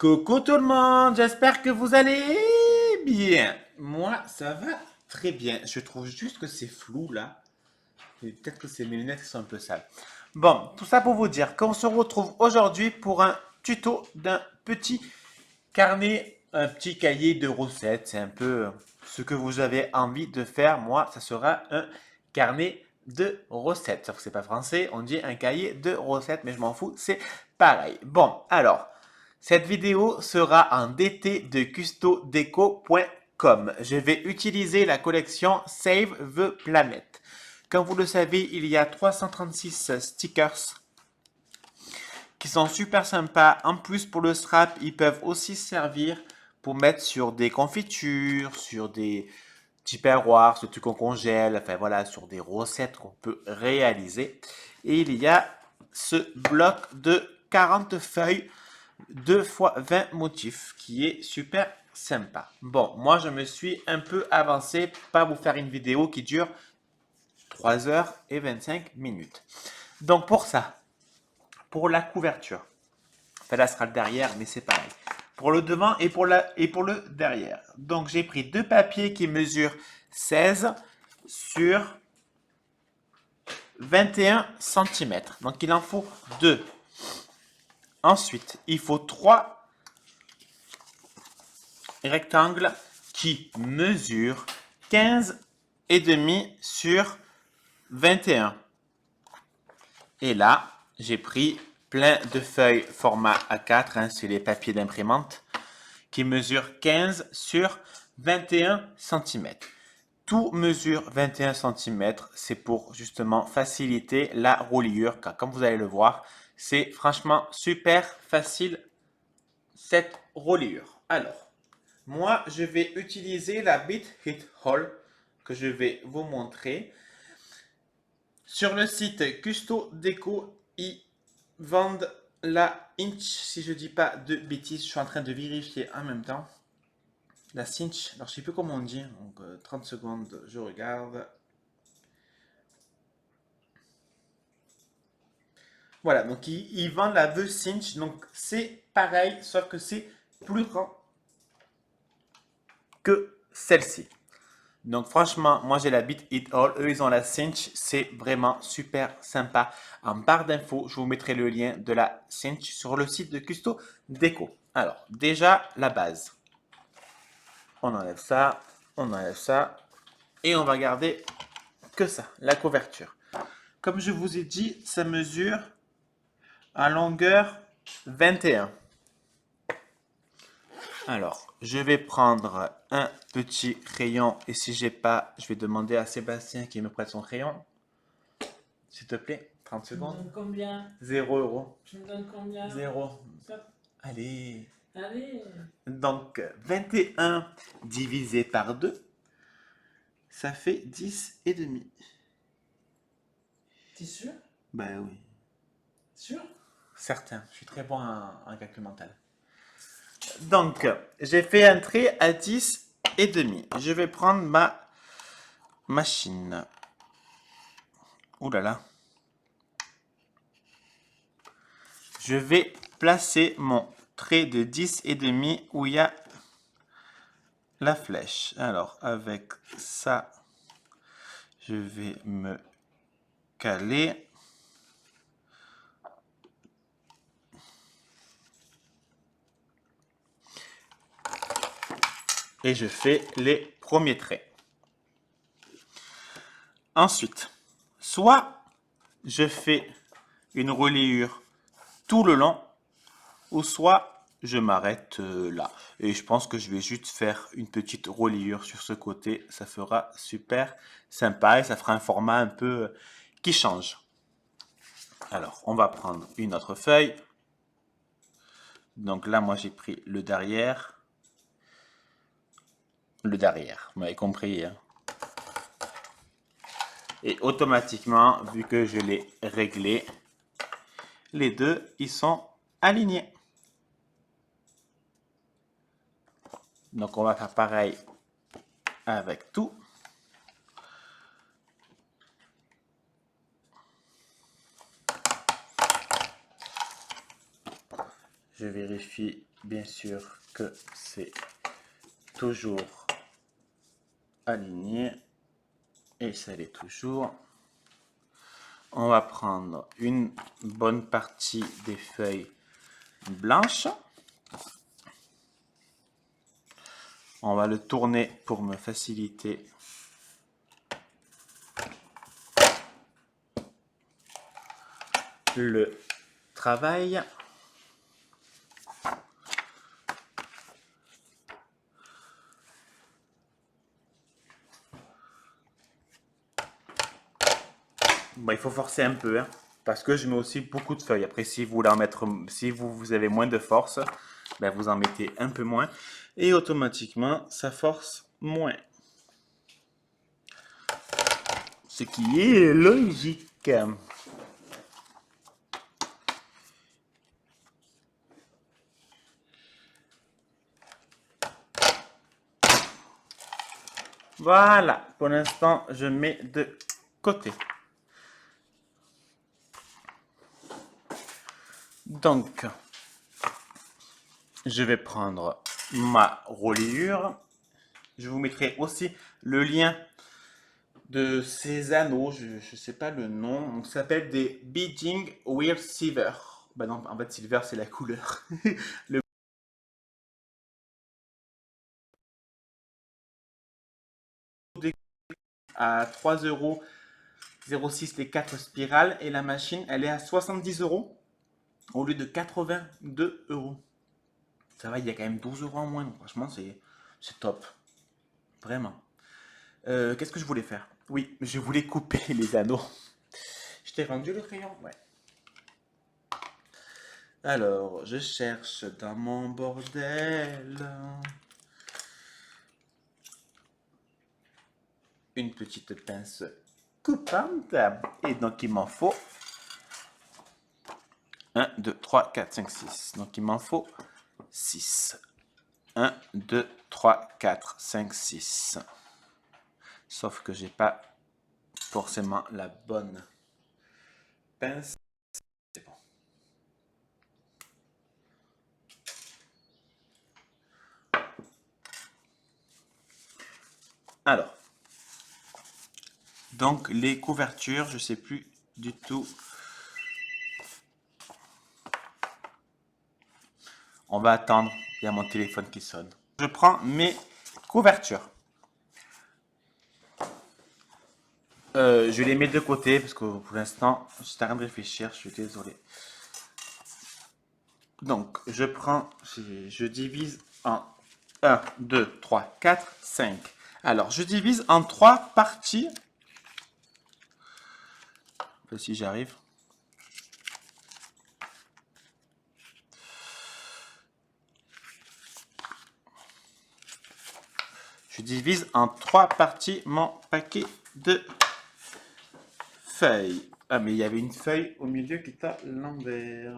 Coucou tout le monde, j'espère que vous allez bien. Moi, ça va très bien. Je trouve juste que c'est flou là. Et peut-être que c'est mes lunettes qui sont un peu sales. Bon, tout ça pour vous dire qu'on se retrouve aujourd'hui pour un tuto d'un petit carnet, un petit cahier de recettes. C'est un peu ce que vous avez envie de faire. Moi, ça sera un carnet de recettes. Sauf que c'est pas français, on dit un cahier de recettes, mais je m'en fous, c'est pareil. Bon, alors, cette vidéo sera en DT de custodeco.com. Je vais utiliser la collection Save the Planet. Comme vous le savez, il y a 336 stickers qui sont super sympas. En plus, pour le strap, ils peuvent aussi servir pour mettre sur des confitures, sur des tupperwares, ce truc qu'on congèle, enfin voilà, sur des recettes qu'on peut réaliser. Et il y a ce bloc de 40 feuilles 2 fois 20 motifs qui est super sympa. Bon, moi je me suis un peu avancé pour pas vous faire une vidéo qui dure 3 heures et 25 minutes. Donc pour ça, pour la couverture, enfin là sera le derrière, mais c'est pareil. Pour le devant et pour le derrière. Donc j'ai pris deux papiers qui mesurent 16 sur 21 cm. Donc il en faut deux. Ensuite, il faut trois rectangles qui mesurent 15 et demi sur 21. Et là, j'ai pris plein de feuilles format A4, hein, c'est les papiers d'imprimante, qui mesurent 15 sur 21 cm. Tout mesure 21 cm, c'est pour justement faciliter la reliure, car comme vous allez le voir, c'est franchement super facile cette reliure. Alors, moi, je vais utiliser la Bit Hit Hole que je vais vous montrer. Sur le site Custo Déco, ils vendent la Inch, si je ne dis pas de bêtises. Je suis en train de vérifier en même temps. La cinch, alors je ne sais plus comment on dit, donc 30 secondes, je regarde. Voilà, donc ils vendent la The Cinch, donc c'est pareil, sauf que c'est plus grand que celle-ci. Donc franchement, moi j'ai la Beat It All, eux ils ont la Cinch, c'est vraiment super sympa. En barre d'infos, je vous mettrai le lien de la Cinch sur le site de Custo Déco. Alors, déjà la base. On enlève ça, et on va garder que ça, la couverture. Comme je vous ai dit, ça mesure en longueur 21. Alors, je vais prendre un petit crayon et si j'ai pas, je vais demander à Sébastien qu'il me prête son crayon. S'il te plaît, 30 Tu me secondes. donnes combien? 0 €. Tu me donnes combien? 0. Ça- Allez. Allez, Donc, 21 divisé par 2, ça fait 10 et demi. t'es sûr? Ben oui. Sûr? Certain, je suis très bon en calcul mental. Donc, j'ai fait un trait à 10 et demi. Je vais prendre ma machine. Ouh là là. Je vais placer mon trait de 10 et demi où il y a la flèche. Alors, avec ça, je vais me caler. Et je fais les premiers traits. Ensuite, soit je fais une reliure tout le long, ou soit je m'arrête là. Et je pense que je vais juste faire une petite reliure sur ce côté. Ça fera super sympa et ça fera un format un peu qui change. Alors, on va prendre une autre feuille. Donc là, moi, j'ai pris le derrière. Le derrière, vous m'avez compris, hein. Et automatiquement, vu que je l'ai réglé, les deux, ils sont alignés. Donc, on va faire pareil avec tout. Je vérifie bien sûr que c'est toujours aligné et ça l'est toujours. On va prendre une bonne partie des feuilles blanches. On va le tourner pour me faciliter le travail. Bon, il faut forcer un peu, hein, parce que je mets aussi beaucoup de feuilles. Après, si vous voulez en mettre, si vous avez moins de force, ben, vous en mettez un peu moins. Et automatiquement, ça force moins. Ce qui est logique. Voilà, pour l'instant, je mets de côté. Donc, je vais prendre ma reliure. Je vous mettrai aussi le lien de ces anneaux. Je ne sais pas le nom. Donc, ça s'appelle des Beading Wear Silver. Bah non, en fait, silver, c'est la couleur. Le à 3,06 € les 4 spirales et la machine, elle est à 70 € au lieu de 82 €. Ça va, il y a quand même 12 € en moins. Donc franchement, c'est top. Vraiment. Qu'est-ce que je voulais faire? Oui, je voulais couper les anneaux. Je t'ai rendu le crayon? Ouais. Alors, je cherche dans mon bordel une petite pince coupante. Et donc, il m'en faut 1, 2, 3, 4, 5, 6. Donc, il m'en faut 6. 1, 2, 3, 4, 5, 6. Sauf que j'ai pas forcément la bonne pince. C'est bon. Alors, donc les couvertures, je sais plus du tout. On va attendre, il y a mon téléphone qui sonne. Je prends mes couvertures. Je les mets de côté parce que pour l'instant, je suis en train de réfléchir, je suis désolé. Donc, je prends, je divise en 1, 2, 3, 4, 5. Alors, je divise en 3 parties. Si j'arrive. Je divise en 3 parties mon paquet de feuilles. Ah, mais il y avait une feuille au milieu qui est à l'envers.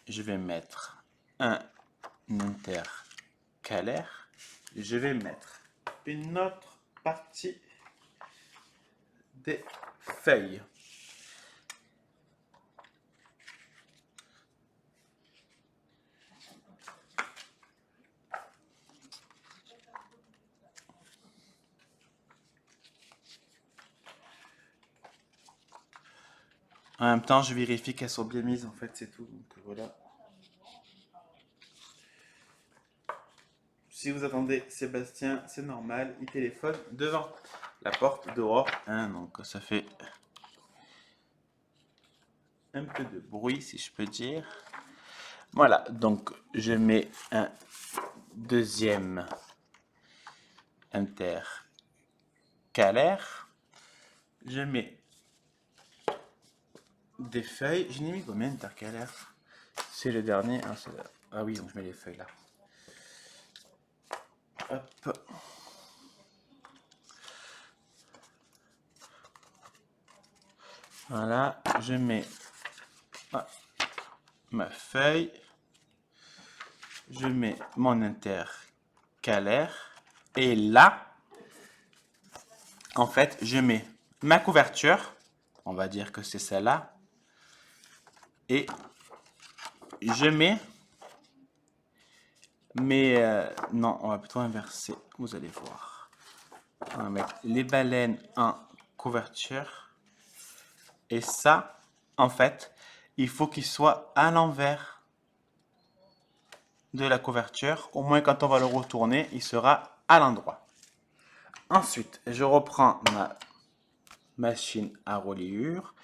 Je vais mettre un intercalaire. Je vais mettre une autre partie des feuilles. En même temps, je vérifie qu'elles sont bien mises, en fait, c'est tout. Donc voilà. Si vous attendez Sébastien, c'est normal, il téléphone devant la porte dehors. Hein, donc ça fait un peu de bruit, si je peux dire. Voilà, donc je mets un deuxième intercalaire. Je mets des feuilles. Je n'ai mis combien d'intercalaires? C'est le dernier. Hein, ah oui, donc je mets les feuilles là. Hop. Voilà, je mets ma feuille. Je mets mon intercalaire. Et là, en fait, je mets ma couverture. On va dire que c'est celle-là. Et je mets non, on va plutôt inverser. Vous allez voir. On va mettre les baleines en couverture. Et ça, en fait, il faut qu'il soit à l'envers de la couverture. Au moins, quand on va le retourner, il sera à l'endroit. Ensuite, je reprends ma machine à reliure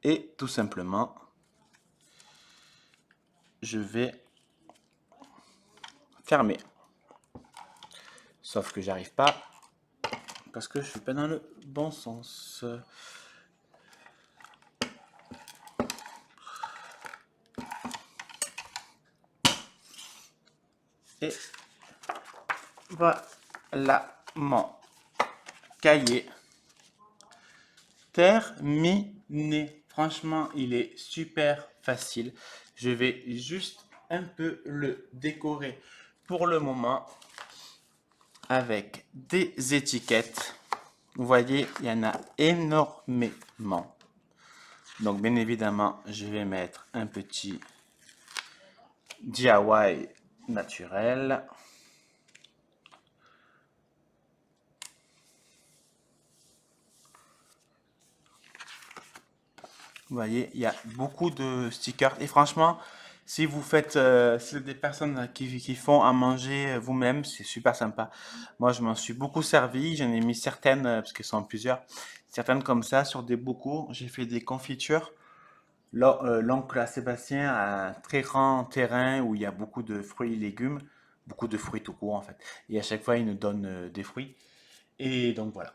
et tout simplement, je vais fermer. Sauf que j'arrive pas parce que je suis pas dans le bon sens. Et voilà mon cahier terminé. Franchement, il est super facile. Je vais juste un peu le décorer pour le moment avec des étiquettes. Vous voyez, il y en a énormément. Donc, bien évidemment, je vais mettre un petit DIY naturel. Vous voyez, il y a beaucoup de stickers. Et franchement, si vous faites, si des personnes qui font à manger vous-même, c'est super sympa. Moi, je m'en suis beaucoup servi. J'en ai mis certaines, parce qu'elles sont plusieurs, certaines comme ça sur des bocaux. J'ai fait des confitures. L'oncle Sébastien a un très grand terrain où il y a beaucoup de fruits et légumes, beaucoup de fruits tout court en fait. Et à chaque fois, il nous donne des fruits. Et donc voilà.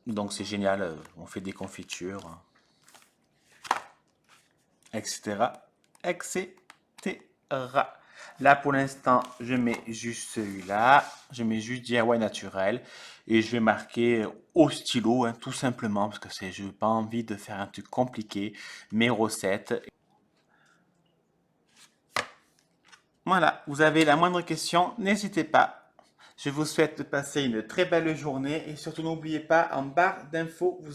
Donc c'est génial. On fait des confitures, etc., etc. Là, pour l'instant, je mets juste celui-là. Je mets juste DIY naturel. Et je vais marquer au stylo, hein, tout simplement, parce que je n'ai pas envie de faire un truc compliqué. Mes recettes. Voilà, vous avez la moindre question, n'hésitez pas. Je vous souhaite de passer une très belle journée et surtout n'oubliez pas, en barre d'infos, vous